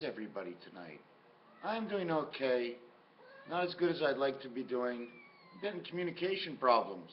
Everybody tonight? I'm doing okay. Not as good as I'd like to be doing. I'm getting communication problems.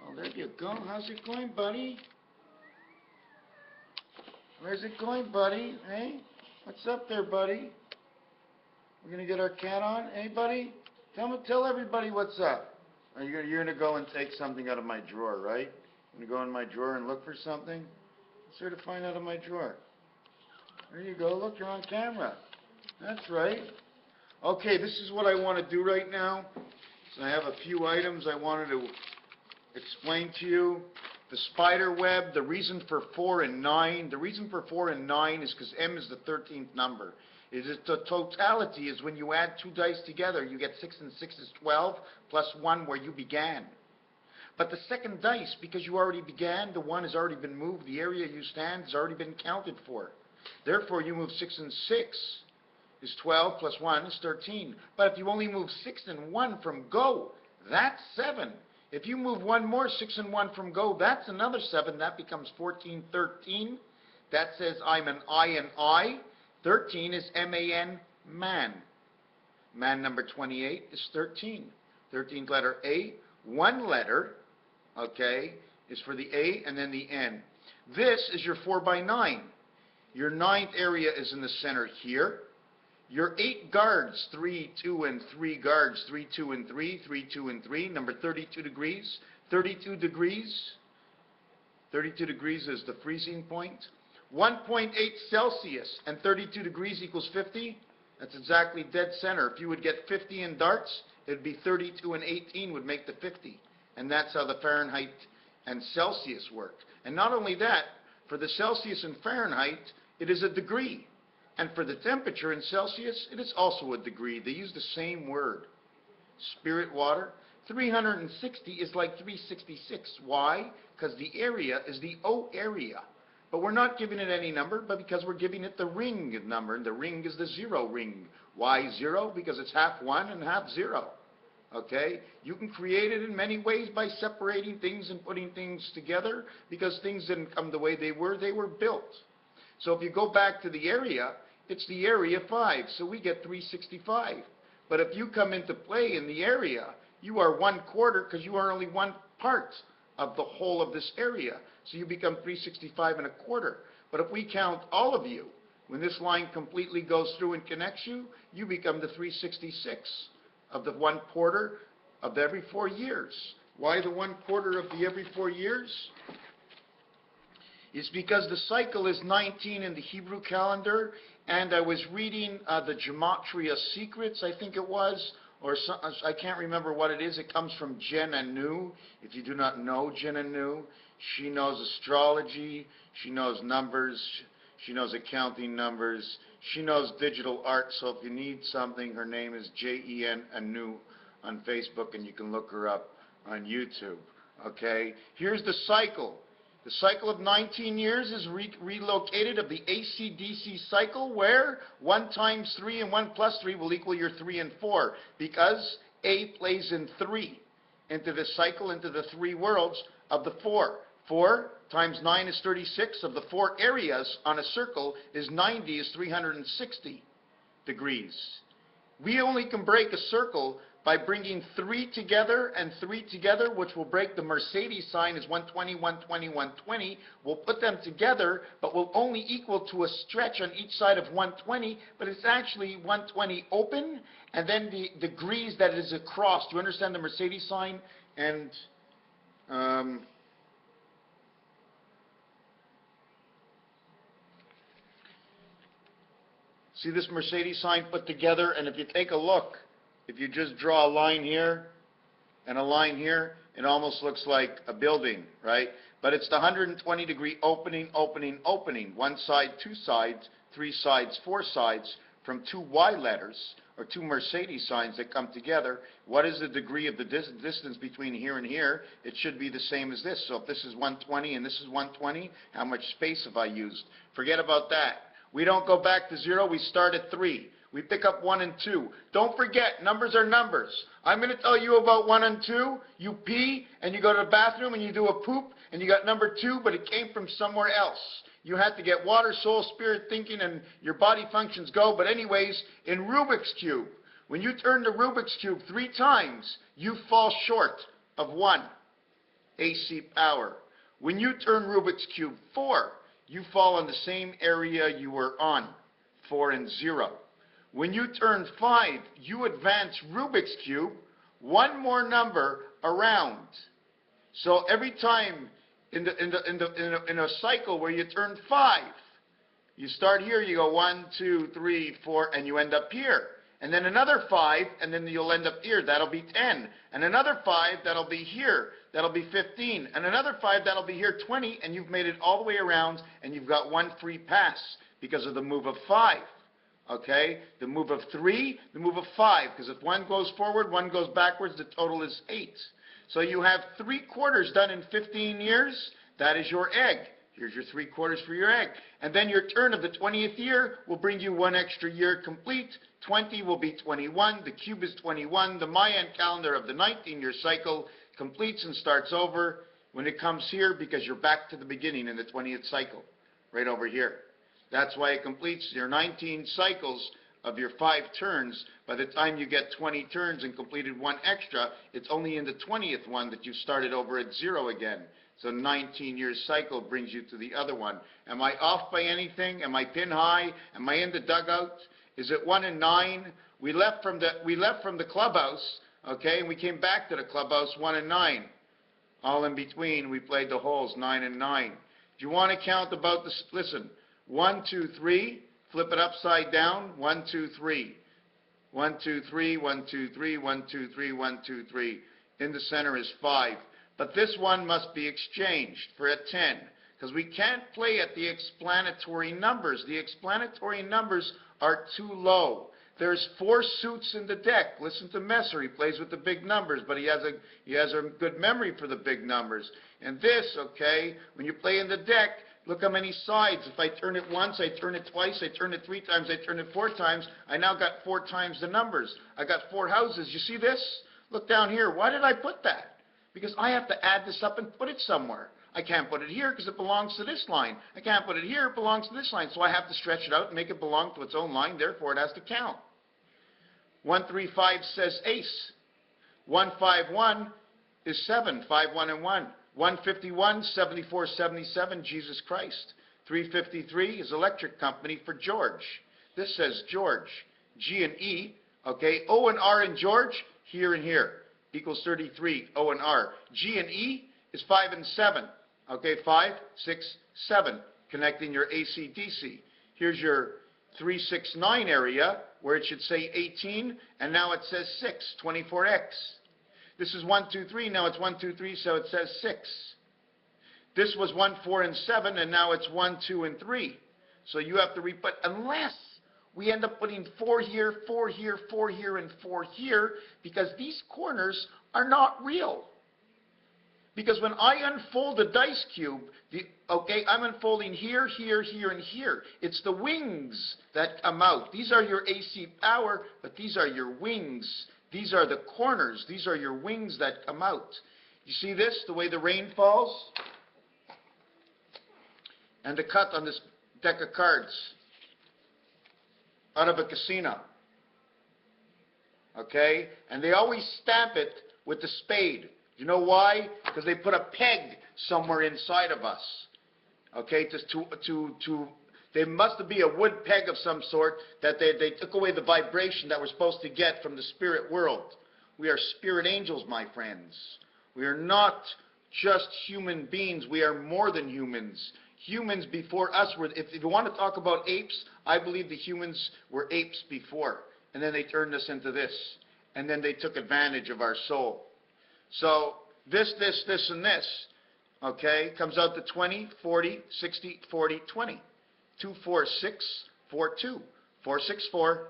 Oh, there you go. How's it going, buddy? Where's it going, buddy? Hey? What's up there, buddy? We're gonna get our cat on? Hey, buddy? Tell everybody what's up. You're gonna go and take something out of my drawer, right? You're gonna go in my drawer and look for something? What's there to find out of my drawer? There you go. Look, you're on camera. That's right. Okay, this is what I want to do right now. So I have a few items I wanted to explain to you. The spider web, the reason for 4 and 9. The reason for 4 and 9 is because M is the 13th number. It is the totality is when you add two dice together, you get 6 and 6 is 12, plus 1 where you began. But the second dice, because you already began, the 1 has already been moved, the area you stand has already been counted for. Therefore, you move 6 and 6 is 12 plus 1 is 13. But if you only move 6 and 1 from go, that's 7. If you move one more, 6 and 1 from go, that's another 7. That becomes 14, 13. That says I'm an I and I. 13 is M-A-N, man. Man number 28 is 13. 13th letter A. One letter, okay, is for the A and then the N. This is your 4 by 9. Your 9th area is in the center here. Your 8 guards, 3, 2, and 3 guards, 3, 2, and 3, 3, 2, and 3, number 32 degrees. 32 degrees. 32 degrees is the freezing point. 1.8 Celsius and 32 degrees equals 50. That's exactly dead center. If you would get 50 in darts, it would be 32 and 18 would make the 50. And that's how the Fahrenheit and Celsius work. And not only that, for the Celsius and Fahrenheit, it is a degree. And for the temperature in Celsius, it is also a degree. They use the same word. Spirit water. 360 is like 366. Why? Because the area is the O area. But we're not giving it any number, but because we're giving it the ring number, and the ring is the 0 ring. Why 0? Because it's half 1 and half 0. Okay? You can create it in many ways by separating things and putting things together, because things didn't come the way they were built. So if you go back to the area, it's the area 5, so we get 365. But if you come into play in the area, you are 1/4 because you are only one part of the whole of this area. So you become 365 1/4. But if we count all of you, when this line completely goes through and connects you, you become the 366 of the 1/4 of every 4 years. Why the 1/4 of the every 4 years? Is because the cycle is 19 in the Hebrew calendar, and I was reading the Gematria Secrets, I think it was, or some, I can't remember what it is. It comes from Jen Anu. If you do not know Jen Anu, she knows astrology, she knows numbers, she knows accounting numbers, she knows digital art, so if you need something, her name is Jen Anu on Facebook, and you can look her up on YouTube. Okay? Here's the cycle. The cycle of 19 years is relocated of the AC/DC cycle, where 1 times 3 and 1 plus 3 will equal your 3 and 4, because A plays in 3 into the cycle, into the 3 worlds of the 4. 4 times 9 is 36. Of the 4 areas on a circle is 90 is 360 degrees. We only can break a circle by bringing 3 together and 3 together, which will break the Mercedes sign is 120, 120, 120. We'll put them together, but will only equal to a stretch on each side of 120, but it's actually 120 open, and then the degrees that is across. Do you understand the Mercedes sign? And see this Mercedes sign put together, and if you take a look, if you just draw a line here and a line here, it almost looks like a building, right? But it's the 120 degree opening, opening, opening. 1 side, 2 sides, 3 sides, 4 sides from 2 Y letters or 2 Mercedes signs that come together. What is the degree of the distance between here and here? It should be the same as this. So if this is 120 and this is 120, how much space have I used? Forget about that. We don't go back to 0. We start at 3. We pick up 1 and 2. Don't forget, numbers are numbers. I'm going to tell you about 1 and 2. You pee, and you go to the bathroom, and you do a poop, and you got number 2, but it came from somewhere else. You had to get water, soul, spirit, thinking, and your body functions go. But anyways, in Rubik's Cube, when you turn the Rubik's Cube 3 times, you fall short of 1 AC power. When you turn Rubik's Cube 4, you fall on the same area you were on, 4 and 0. When you turn 5, you advance Rubik's Cube 1 more number around. So every time in a cycle where you turn 5, you start here, you go 1, 2, 3, 4, and you end up here. And then another 5, and then you'll end up here. That'll be 10. And another 5, that'll be here. That'll be 15. And another 5, that'll be here, 20. And you've made it all the way around, and you've got 1 free pass because of the move of 5. Okay? The move of 3, the move of 5. Because if 1 goes forward, 1 goes backwards, the total is 8. So you have 3 quarters done in 15 years. That is your egg. Here's your 3 quarters for your egg. And then your turn of the 20th year will bring you 1 extra year complete. 20 will be 21. The cube is 21. The Mayan calendar of the 19-year cycle completes and starts over when it comes here because you're back to the beginning in the 20th cycle, right over here. That's why it completes your 19 cycles of your 5 turns. By the time you get 20 turns and completed 1 extra, it's only in the 20th one that you started over at 0 again. So 19-year cycle brings you to the other one. Am I off by anything? Am I pin high? Am I in the dugout? Is it 1 and 9? We left from the clubhouse, okay, and we came back to the clubhouse 1 and 9. All in between, we played the holes 9 and 9. If you want to count about this, listen, 1, 2, 3. Flip it upside down. 1, 2, 3. 1, 2, 3. 1, 2, 3. 1, 2, 3. 1, 2, 3. In the center is 5. But this one must be exchanged for a 10, because we can't play at the explanatory numbers. The explanatory numbers are too low. There's 4 suits in the deck. Listen to Messer. He plays with the big numbers, but he has a good memory for the big numbers. And this, okay, when you play in the deck, look how many sides. If I turn it once, I turn it twice, I turn it 3 times, I turn it 4 times, I now got 4 times the numbers. I got 4 houses. You see this? Look down here. Why did I put that? Because I have to add this up and put it somewhere. I can't put it here because it belongs to this line. I can't put it here, it belongs to this line. So I have to stretch it out and make it belong to its own line. Therefore, it has to count. 135 says ace. 151 is 7. 5, 1, and 1. 151, 74, 77, Jesus Christ. 353 is electric company for George. This says George. G and E, okay. O and R in George, here and here. Equals 33, O and R. G and E is 5 and 7. Okay, 5, 6, 7, connecting your AC-DC. Here's your 369 area, where it should say 18, and now it says 6, 24X. This is 1, 2, 3, now it's 1, 2, 3, so it says 6. This was 1, 4, and 7, and now it's 1, 2, and 3. So you have to but unless we end up putting 4 here, 4 here, 4 here, and 4 here, because these corners are not real. Because when I unfold a dice cube, I'm unfolding here, here, here, and here. It's the wings that come out. These are your AC power, but these are your wings. These are the corners. These are your wings that come out. You see this, the way the rain falls? And the cut on this deck of cards out of a casino. Okay? And they always stamp it with the spade. You know why? Because they put a peg somewhere inside of us. Okay? There must be a wood peg of some sort that they took away the vibration that we're supposed to get from the spirit world. We are spirit angels, my friends. We are not just human beings. We are more than humans. Humans before us were, if you want to talk about apes, I believe the humans were apes before. And then they turned us into this. And then they took advantage of our soul. So this, and this, okay, comes out to 20, 40, 60, 40, 20. 2, 4, 6, 4, 2. 4, 6, 4.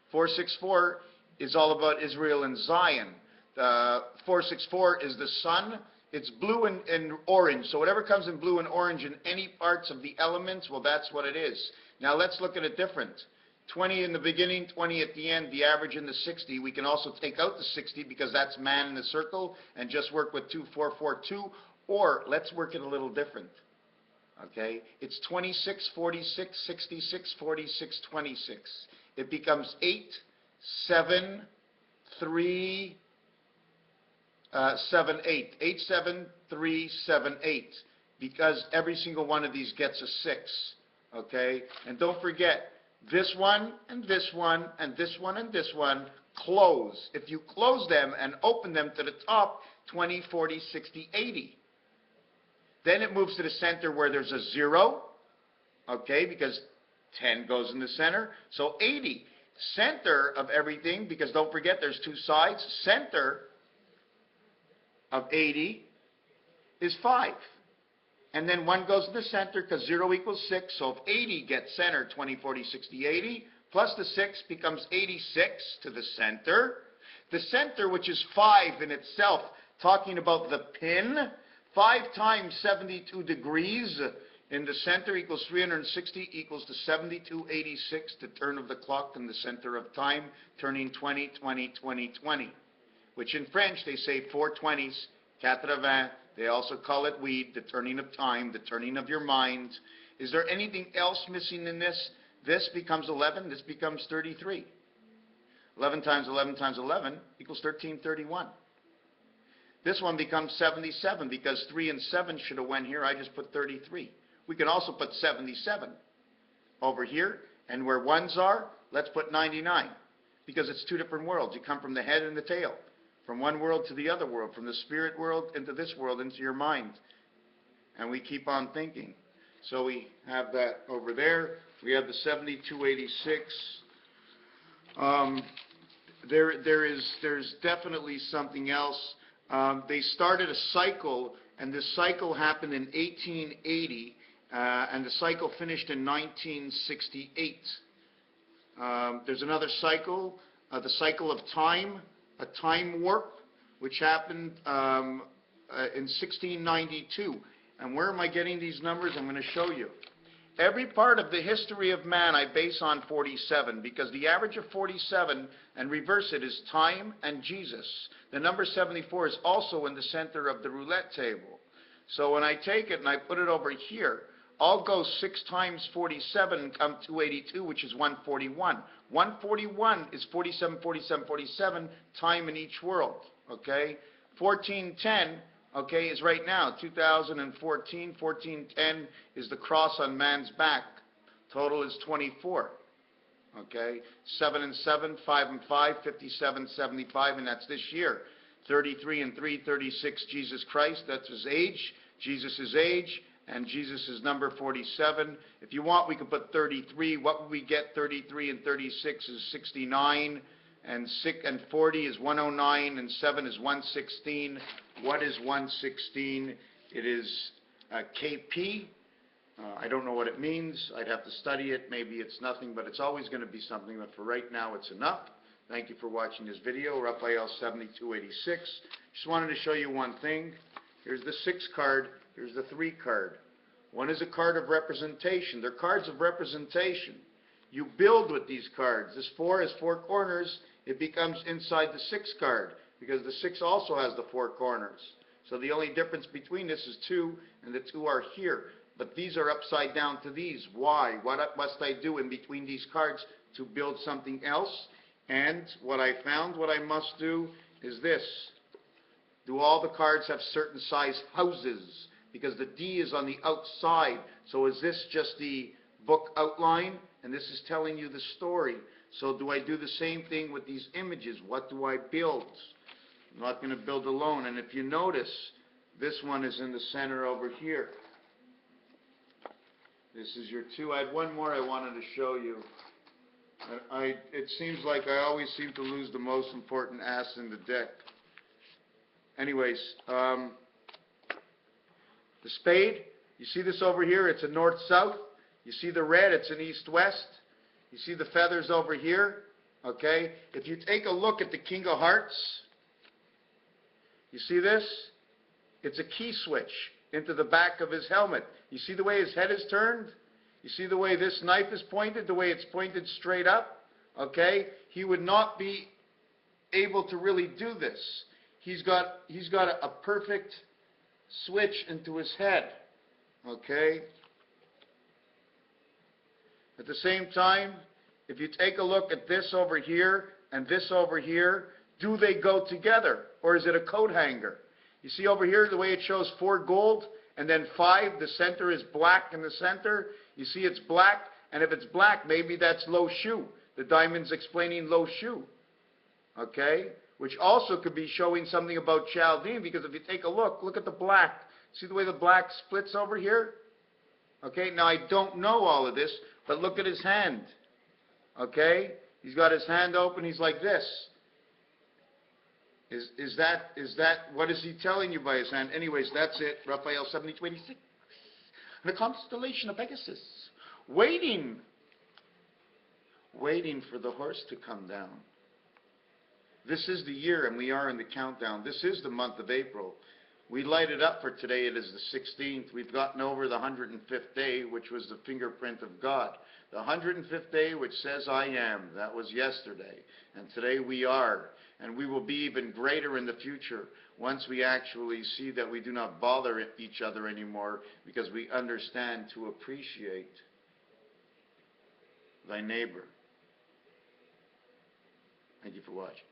4, 6, 4 is all about Israel and Zion. 4, 6, 4 is the sun. It's blue and orange. So whatever comes in blue and orange in any parts of the elements, well, that's what it is. Now let's look at it different. 20 in the beginning, 20 at the end, the average in the 60. We can also take out the 60 because that's man in the circle and just work with 2, 4, 4, 2. Or let's work it a little different. Okay? It's 26, 46, 66, 46, 26. It becomes 8, 7, 3, 7, 8. 8, 7, 3, 7, 8. Because every single one of these gets a 6. Okay? And don't forget, this one, and this one, and this one, and this one close. If you close them and open them to the top, 20, 40, 60, 80. Then it moves to the center where there's a 0, okay, because 10 goes in the center. So 80. Center of everything, because don't forget there's two sides. Center of 80 is 5. And then 1 goes to the center because 0 equals 6. So if 80 gets center, 20, 40, 60, 80, plus the 6 becomes 86 to the center. The center, which is 5 in itself, talking about the pin, 5 times 72 degrees in the center equals 360 equals to 7286, the turn of the clock in the center of time, turning 20, 20, 20, 20, which in French they say 420s, 80. They also call it weed, the turning of time, the turning of your mind. Is there anything else missing in this? This becomes 11, this becomes 33. 11 times 11 times 11 equals 1331. This one becomes 77 because 3 and 7 should have went here. I just put 33. We can also put 77 over here. And where 1s are, let's put 99. Because it's two different worlds. You come from the head and the tail. From one world to the other world. From the spirit world into this world, into your mind. And we keep on thinking. So we have that over there. We have the 7286. There's definitely something else. They started a cycle, and this cycle happened in 1880, and the cycle finished in 1968. There's another cycle, the cycle of time, a time warp, which happened in 1692. And where am I getting these numbers? I'm going to show you. Every part of the history of man I base on 47, because the average of 47, and reverse it, is time and Jesus. The number 74 is also in the center of the roulette table. So when I take it and I put it over here, I'll go 6 times 47 and come 282, which is 141. 141 is 47, 47, 47, time in each world, okay? 1410, okay, is right now, 2014, 1410 is the cross on man's back. Total is 24, okay? 7 and 7, 5 and 5, 57, 75, and that's this year. 33 and 3, 36, Jesus Christ, that's his age, Jesus' age, and Jesus is number 47. If you want, we can put 33. What would we get? 33 and 36 is 69, and 6 and 40 is 109, and 7 is 116. What is 116? It is KP. I don't know what it means. I'd have to study it. Maybe it's nothing, but it's always going to be something. But for right now, it's enough. Thank you for watching this video. Raphael 7286. Just wanted to show you one thing. Here's the 6 card. Here's the 3 card. One is a card of representation. They're cards of representation. You build with these cards. This 4 has 4 corners. It becomes inside the 6 card because the 6 also has the 4 corners. So the only difference between this is 2, and the 2 are here. But these are upside down to these. Why? What must I do in between these cards to build something else? And what I found, what I must do is this. Do all the cards have certain size houses? Because the D is on the outside. So is this just the book outline? And this is telling you the story. So do I do the same thing with these images? What do I build? I'm not going to build alone. And if you notice, this one is in the center over here. This is your 2. I had one more I wanted to show you. It seems like I always seem to lose the most important ass in the deck. Anyways, the spade, you see this over here? It's a north-south. You see the red? It's an east-west. You see the feathers over here? Okay? If you take a look at the King of Hearts, you see this? It's a key switch into the back of his helmet. You see the way his head is turned? You see the way this knife is pointed, the way it's pointed straight up? Okay? He would not be able to really do this. He's got a perfect switch into his head. Okay? At the same time, if you take a look at this over here and this over here, do they go together, or is it a coat hanger? You see over here the way it shows 4 gold and then 5, the center is black in the center. You see it's black, and if it's black, maybe that's Lo Shu. The diamond's explaining Lo Shu, okay? Which also could be showing something about Chaldean, because if you take a look at the black. See the way the black splits over here? Okay, now I don't know all of this, but look at his hand, okay? He's got his hand open, he's like this. Is that, what is he telling you by his hand? Anyways, that's it, Raphael 7026. The constellation of Pegasus, waiting for the horse to come down. This is the year, and we are in the countdown. This is the month of April. We light it up for today. It is the 16th. We've gotten over the 105th day, which was the fingerprint of God. The 105th day, which says I am. That was yesterday. And today we are. And we will be even greater in the future once we actually see that we do not bother each other anymore, because we understand to appreciate thy neighbor. Thank you for watching.